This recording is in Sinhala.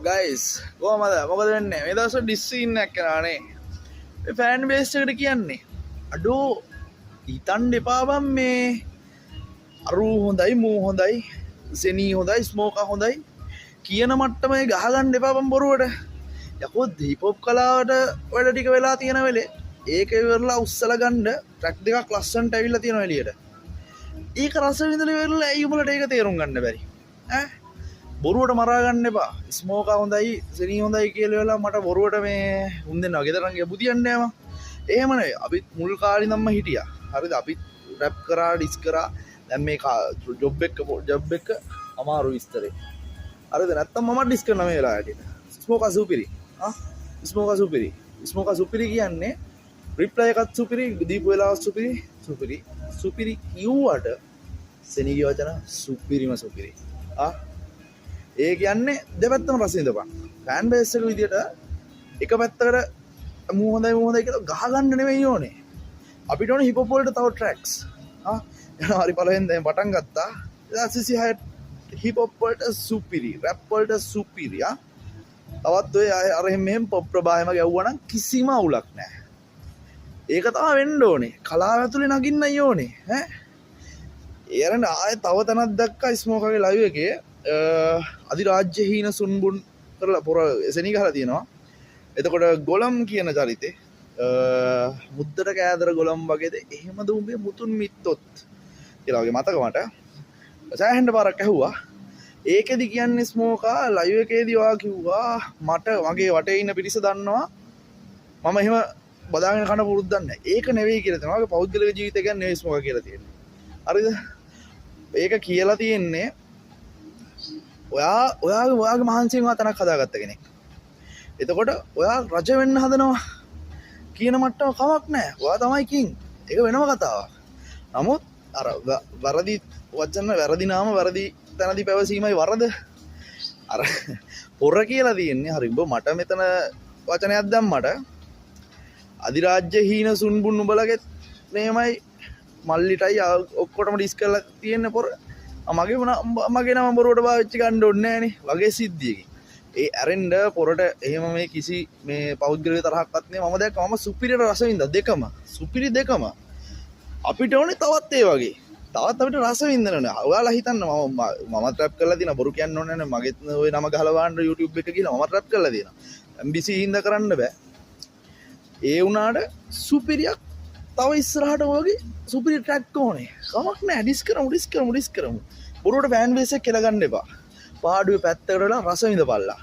ගයිස් කොහමද මොකද වෙන්නේ මේ දවස්වල ඩිස් සීන් එකක් කරානේ මේ ෆෑන් බේස් එකට කියන්නේ අඩෝ හිතන්න එපා බම් මේ අරු හොඳයි මූ හොඳයි සෙනී හොඳයි ස්මෝකා හොඳයි කියන මට්ටමේ ගහගන්න එපා බම් බොරුවට යකෝ දීපොප් කලාවට වැඩ ටික වෙලා තියෙන වෙලේ ඒක ඉවරලා උස්සලා ගන්න ට්‍රැක් දෙකක් ලස්සනට ඇවිල්ලා තියෙනවා එළියට ඒක රස විඳලා ඉවරලා ඇයි උඹලට ඒක තේරුම් ගන්න බැරි ඈ බොරුවට මරා ගන්න එපා ස්මෝකා හොඳයි සෙනී හොඳයි කියලා වෙලා මට බොරුවට මේ උන් දෙන්නා ගෙදරන් ගිය බුදියන්න යම එහෙම නෙවෙයි අපි මුල් කාලේ ඉඳන්ම හිටියා හරිද අපි රැප් කරා ඩිස් කරා දැන් මේ ජොබ් එක අමාරු විස්තරේ හරිද නැත්තම් මම ඩිස් කරනවා මේ වෙලාවට ස්මෝකා සුපිරි ස්මෝකා සුපිරි කියන්නේ රිප්ලයි එකත් සුපිරි දීපු වෙලාවත් සුපිරි කිව්වට සෙනීගේ වචන සුපිරි ඒ කියන්නේ දෙපැත්තම රස විඳපන් ෆෑන් බේස් එක විදියට එක පැත්තකට මූ හොඳයි කියලා ගහගන්න නෙවෙයි ඕනේ අපිට ඕනේ හිප් හොප් වලට තව ට්‍රැක්ස් යනවා හරි පළවෙනි දැන් පටන් ගත්තා ඊට පස්සේ හිප් හොප් වලට සුපිරි රැප් වලට සුපිරි තවත් ඔය අර මෙහෙම පොප් ප්‍රභායම ගැව්වා නම් කිසිම අවුලක් නැහැ ඒක තමයි වෙන්න ඕනේ කලාව ඇතුලේ නගින්නයි ඕනේ ඈ ඊරණ ආයේ තව තැනක් දැක්කා ස්මෝකගේ ලයිව් එකේ අධිරාජ්‍ය හීන සුන්බුන් කරලා පොර එසෙනී ගහලා තියෙනවා එතකොට ගොලම් කියන චරිතේ මුද්දට කෑදර ගොලම් වගේද එහෙමද උඹේ මුතුන් මිත්තොත් කියලා වගේ මතක මට සෑහෙන්න පාරක් ඇහුවා ඒකෙදි කියන්නේ ස්මෝකා ලයිව් එකේදී වා කිව්වා මට මගේ වටේ ඉන්න පිරිස දන්නවා මම එහෙම බදාගෙන කන පුරුද්දක් නැහැ ඒක නෙවෙයි කියලා තමයි ඔය පෞද්ගලික ජීවිතය කියන්නේ නෙවෙයි ස්මෝකා කියලා තියෙන්නේ හරිද ඒක කියලා තියෙන්නේ ඔයාගේ මහන්සියෙන් තනක් හදාගත්ත කෙනෙක් එතකොට ඔයා රජ වෙන්න හදනවා කියන මට්ටම කමක් නැහැ ඔයා තමයි කිං ඒක වෙනම කතාවක් නමුත් අර වැරදි වචන වැරදි නාම වැරදි තැනදී පැවසීමයි වරද අර පොර කියලා තියෙන්නේ හරි උඹ මට මෙතන වචනයක් දැම්මට අධිරාජ්‍ය හීන සුන්බුන් උඹලගෙත් මේමයි මල්ලිටයි ඔක්කොටම ඩිස් කරලා තියෙන පොර මගේ නම බොරුවට පාවිච්චි ගන්න ඕනේ නෑනේ වගේ සිද්ධියකින් ඒ ඇරෙන්න පොරට එහෙම මේ කිසි මේ පෞද්ගලික තරහක්වත් නේ මම දැක්ක මම සුපිරියට රස වින්දා දෙකම අපිට ඕනේ තවත් ඒ වගේ තවත් අපිට රස වින්දන ඕනේ ඔයාලා හිතන්න මම ට්‍රැප් කරලා තියෙන බොරු කියන්න ඕනේ නෑ මගෙත් ඔය නම ගහලා වහන්න YouTube එක කියලා මම ට්‍රැප් කරලා තියෙනවා MBC හින්දා කරන්න බෑ ඒ වුණාට සුපිරියක් තව ඉස්සරහට වගේ සුපිරි ට්‍රැක් ඕනේ කමක් නෑ ඩිස් කරමු බොරුවට ෆෑන් බේස් එක කියලා ගන්න එපා පාඩුවේ පැත්තකට වෙලා රස විඳපල්ලා